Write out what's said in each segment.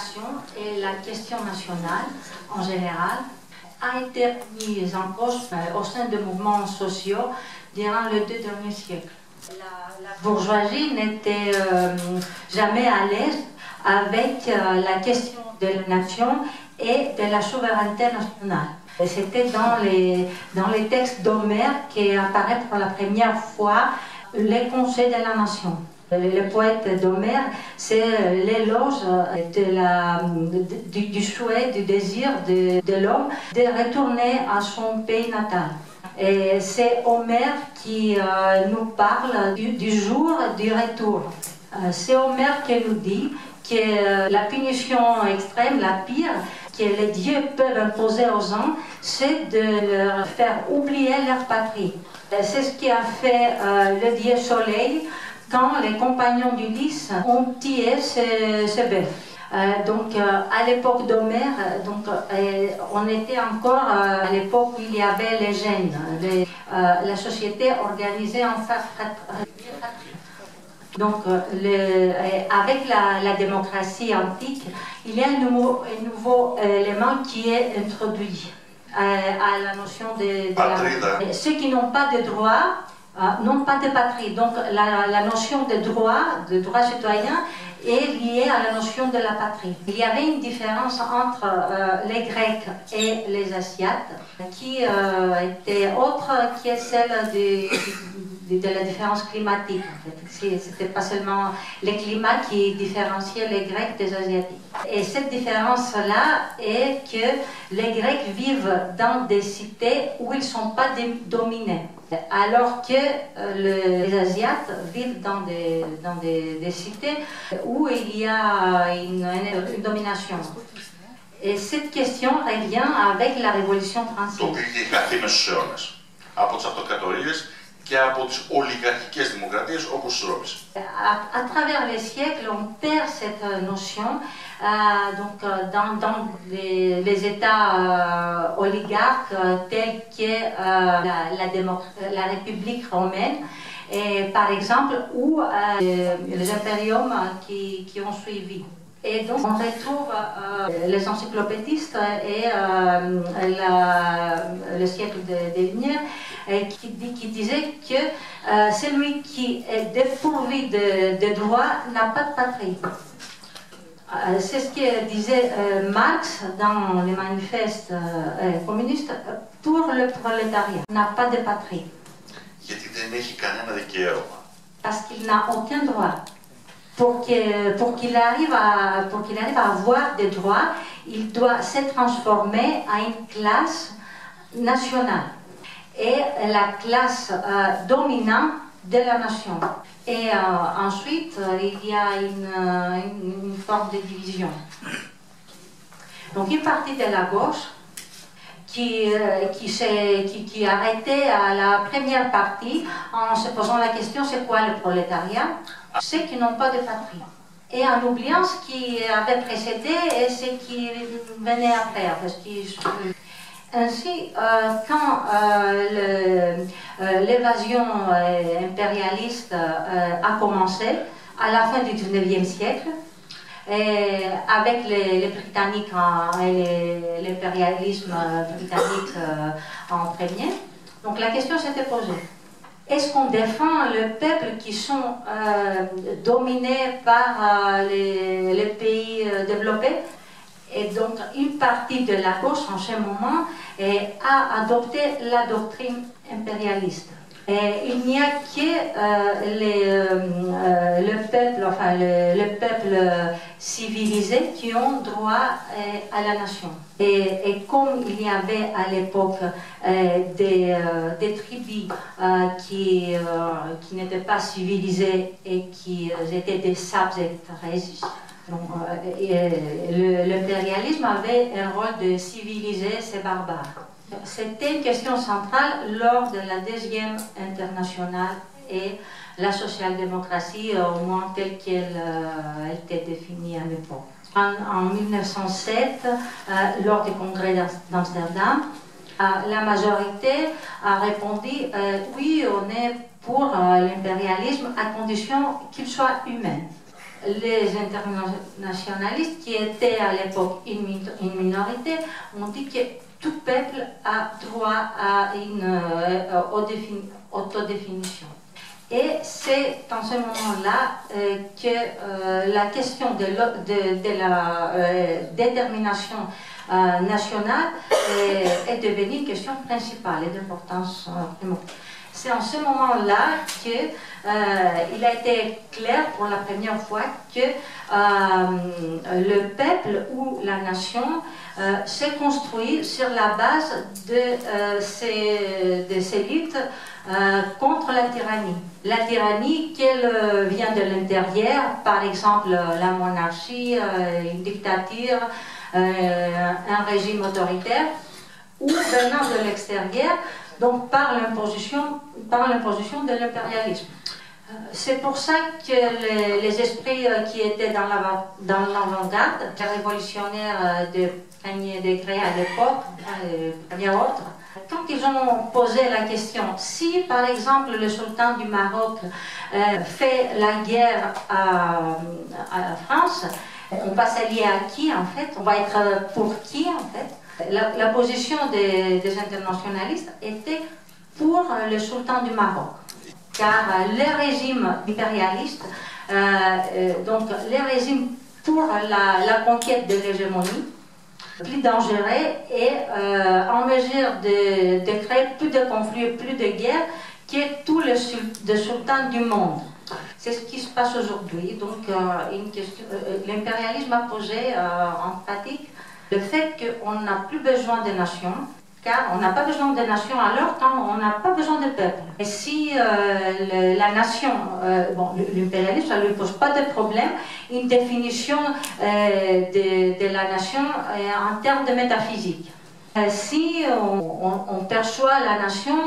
nation et la question nationale en général a été mise en cause au sein de mouvements sociaux durant les 2 derniers siècles. La bourgeoisie n'était jamais à l'aise avec la question de la nation et de la souveraineté nationale. C'était dans les textes d'Homère qu'apparaît pour la première fois les conseils de la nation. Le poète d'Homère, c'est l'éloge du souhait, du désir de l'homme de retourner à son pays natal. Et c'est Homère qui nous parle du jour du retour. C'est Homère qui nous dit que la punition extrême, la pire, que les dieux peuvent imposer aux hommes, c'est de leur faire oublier leur patrie. C'est ce qui a fait le dieu Soleil quand les compagnons d'Ulysse ont tué ce bœuf. Donc à l'époque d'Homère, on était encore à l'époque où il y avait les gènes, la société organisée en fratrie. Donc avec la démocratie antique, il y a un nouveau élément qui est introduit à la notion de la... Ceux qui n'ont pas de droit n'ont pas de patrie. Donc la notion de droit citoyen est liée à la notion de la patrie. Il y avait une différence entre les Grecs et les Asiates qui était autre qui est celle de la différence climatique. En fait. C'était pas seulement le climat qui différenciait les Grecs des Asiatiques. Et cette différence-là est que les Grecs vivent dans des cités où ils ne sont pas dominés, alors que les Asiates vivent dans des cités où il y a une domination. Et cette question revient avec la Révolution française. Και από τις ολιγαρχικές δημοκρατίες όπως της Ρώμης. À travers les siècles, on perd cette notion dans les États oligarques tels que la République romaine, et par exemple, ou les impériums qui ont suivi. Et donc on retrouve les encyclopédistes et le siècle des Lumières qui disait que celui qui est dépourvu de droits n'a pas de patrie. C'est ce que disait Marx dans les manifestes communistes pour le prolétariat, n'a pas de patrie. Γιατί δεν έχει κανένα δικαίωμα. Parce qu'il n'a aucun droit. Pour qu'il arrive à avoir des droits, il doit se transformer à une classe nationale et la classe dominante de la nation. Et ensuite, il y a une forme de division. Donc une partie de la gauche qui arrêtait à la première partie en se posant la question c'est quoi le prolétariat? Ceux qui n'ont pas de patrie. Et en oubliant ce qui avait précédé et ce qui venait après. Ainsi, quand l'évasion impérialiste a commencé à la fin du XIXe siècle, et avec les Britanniques et l'impérialisme britannique en premier, donc la question s'était posée. Est-ce qu'on défend le peuple qui sont dominés par les pays développés? Et donc une partie de la gauche en ce moment a adopté la doctrine impérialiste. Et il n'y a que le peuple civilisé qui ont droit à la nation. Et comme il y avait à l'époque des tribus qui n'étaient pas civilisées et qui étaient des subterraneans, l'impérialisme avait un rôle de civiliser ces barbares. C'était une question centrale lors de la deuxième internationale et la social-démocratie, au moins telle qu'elle était définie à l'époque. En 1907, lors du congrès d'Amsterdam, la majorité a répondu oui, on est pour l'impérialisme à condition qu'il soit humain. les internationalistes, qui étaient à l'époque une minorité, ont dit que tout peuple a droit à une autodéfinition. Et c'est dans ce moment-là que la question de la détermination nationale est devenue une question principale et d'importance primordiale. C'est en ce moment-là qu'il a été clair pour la première fois que le peuple ou la nation s'est construit sur la base de ces luttes contre la tyrannie. La tyrannie qu'elle vient de l'intérieur, par exemple la monarchie, une dictature, un régime autoritaire, ou venant de l'extérieur, donc par l'imposition de l'impérialisme. C'est pour ça que les esprits qui étaient dans l'avant-garde, les révolutionnaires de premier degré à l'époque, premier ordre, quand ils ont posé la question, si par exemple le sultan du Maroc fait la guerre à France, on va s'allier à qui en fait? On va être pour qui en fait? La position des internationalistes était pour le sultan du Maroc. Car les régimes impérialistes, donc les régimes pour la conquête de l'hégémonie, plus dangereux et en mesure de créer plus de conflits et plus de guerres que tous les sultans du monde. C'est ce qui se passe aujourd'hui. Donc l'impérialisme a posé en pratique le fait qu'on n'a plus besoin de nations, car on n'a pas besoin de nations alors qu'on n'a pas besoin de peuple. Et si la nation, l'impérialisme, ça ne lui pose pas de problème, une définition de la nation en termes de métaphysique. Si on perçoit la nation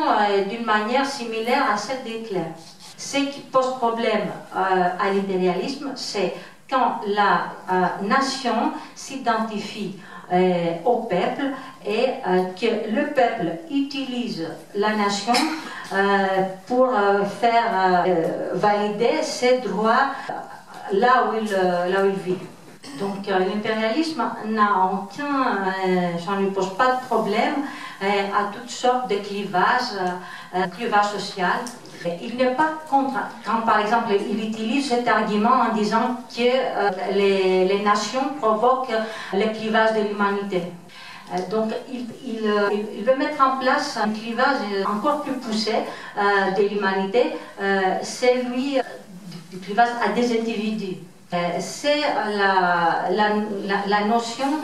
d'une manière similaire à celle d'Hitler. Ce qui pose problème à l'impérialisme, c'est quand la nation s'identifie au peuple et que le peuple utilise la nation pour faire valider ses droits là où il vit. Donc l'impérialisme ça ne lui pose pas de problème à toutes sortes de clivages sociaux. Il n'est pas contre, quand par exemple il utilise cet argument en disant que les nations provoquent le clivage de l'humanité. Donc il veut mettre en place un clivage encore plus poussé de l'humanité, celui du clivage à des individus. C'est la notion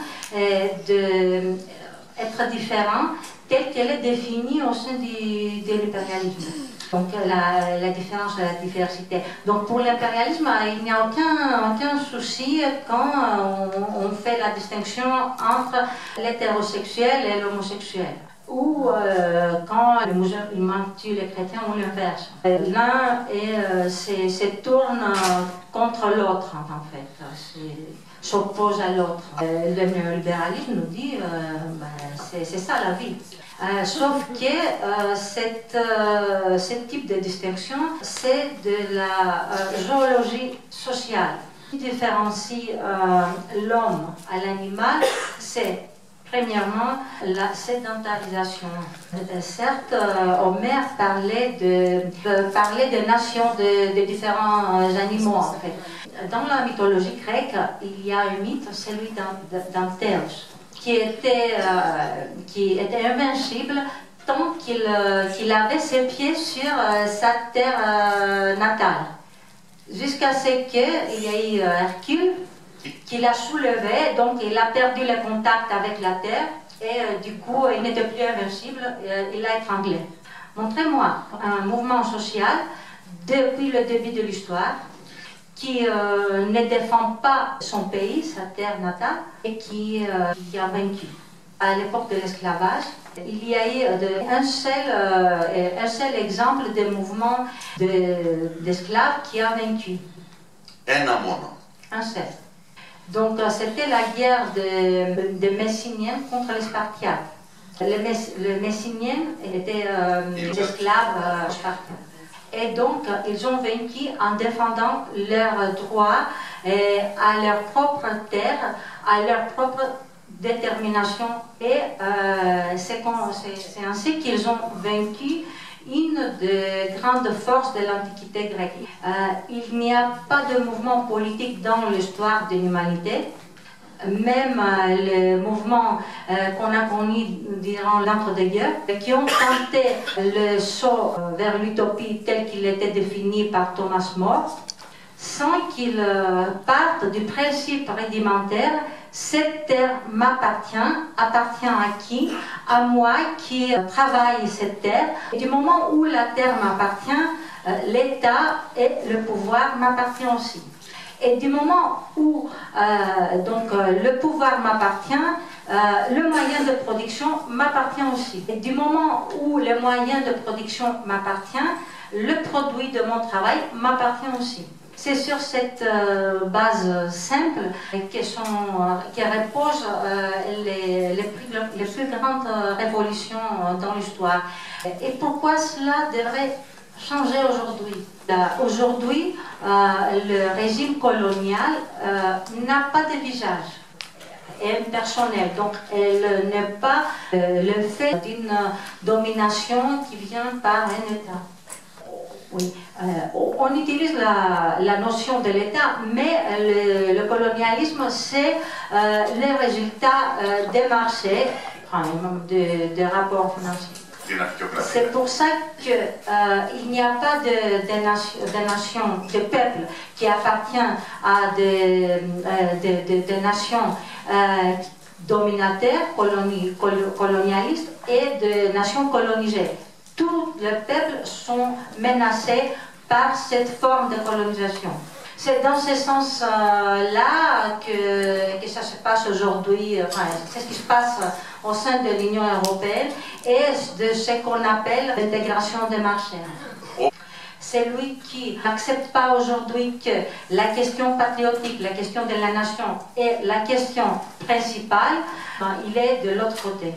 d'être différent telle qu'elle est définie au sein de l'impérialisme. Donc la différence et la diversité. Donc pour l'impérialisme, il n'y a aucun souci quand on fait la distinction entre l'hétérosexuel et l'homosexuel. Ou quand les musulmans tuent les chrétiens ou l'inverse. L'un se tourne contre l'autre en fait. S'oppose à l'autre. Le néolibéralisme nous dit c'est ça la vie. Sauf que ce type de distinction, c'est de la zoologie sociale. Ce qui différencie l'homme à l'animal, c'est premièrement la sédentarisation. Certes, Homère parlait de nations de différents animaux en fait. Dans la mythologie grecque, il y a un mythe, celui d'Anthéos, qui était invincible tant qu'il avait ses pieds sur sa terre natale. Jusqu'à ce qu'il y ait eu Hercule qui l'a soulevé, donc il a perdu le contact avec la terre et du coup il n'était plus invincible, il l'a étranglé. Montrez-moi un mouvement social depuis le début de l'histoire qui ne défend pas son pays, sa terre natale, et qui a vaincu. À l'époque de l'esclavage, il y a eu un seul exemple de mouvement d'esclaves qui a vaincu. Un seul. Donc c'était la guerre des Messiniens contre les Spartiates. Les Messiniens étaient des esclaves spartiates. Et Et donc, ils ont vaincu en défendant leurs droits à leur propre terre, à leur propre détermination. Et c'est ainsi qu'ils ont vaincu une des grandes forces de l'Antiquité grecque. Il n'y a pas de mouvement politique dans l'histoire de l'humanité. Même les mouvements qu'on a connus durant l'entre-deux-guerres, qui ont tenté le saut vers l'utopie tel qu'il était défini par Thomas More, sans qu'ils partent du principe rudimentaire: cette terre m'appartient. Appartient à qui? À moi qui travaille cette terre. Et du moment où la terre m'appartient, l'État et le pouvoir m'appartiennent aussi. Et du moment où le pouvoir m'appartient, le moyen de production m'appartient aussi. Et du moment où le moyen de production m'appartient, le produit de mon travail m'appartient aussi. C'est sur cette base simple qui repose les plus grandes révolutions dans l'histoire. Et pourquoi cela devrait changer aujourd'hui? Aujourd'hui, le régime colonial n'a pas de visage impersonnel, donc elle n'est pas le fait d'une domination qui vient par un État. Oui, on utilise la notion de l'État, mais le colonialisme, c'est le résultat des marchés, des rapports financiers. C'est pour ça qu'il n'y a pas de nation, de peuple qui appartient à des nations dominataires, colonialistes, et de nations colonisées. Tous les peuples sont menacés par cette forme de colonisation. C'est dans ce sens-là que ça se passe aujourd'hui, c'est ce qui se passe au sein de l'Union européenne et de ce qu'on appelle l'intégration des marchés. C'est lui qui n'accepte pas aujourd'hui que la question patriotique, la question de la nation est la question principale, il est de l'autre côté.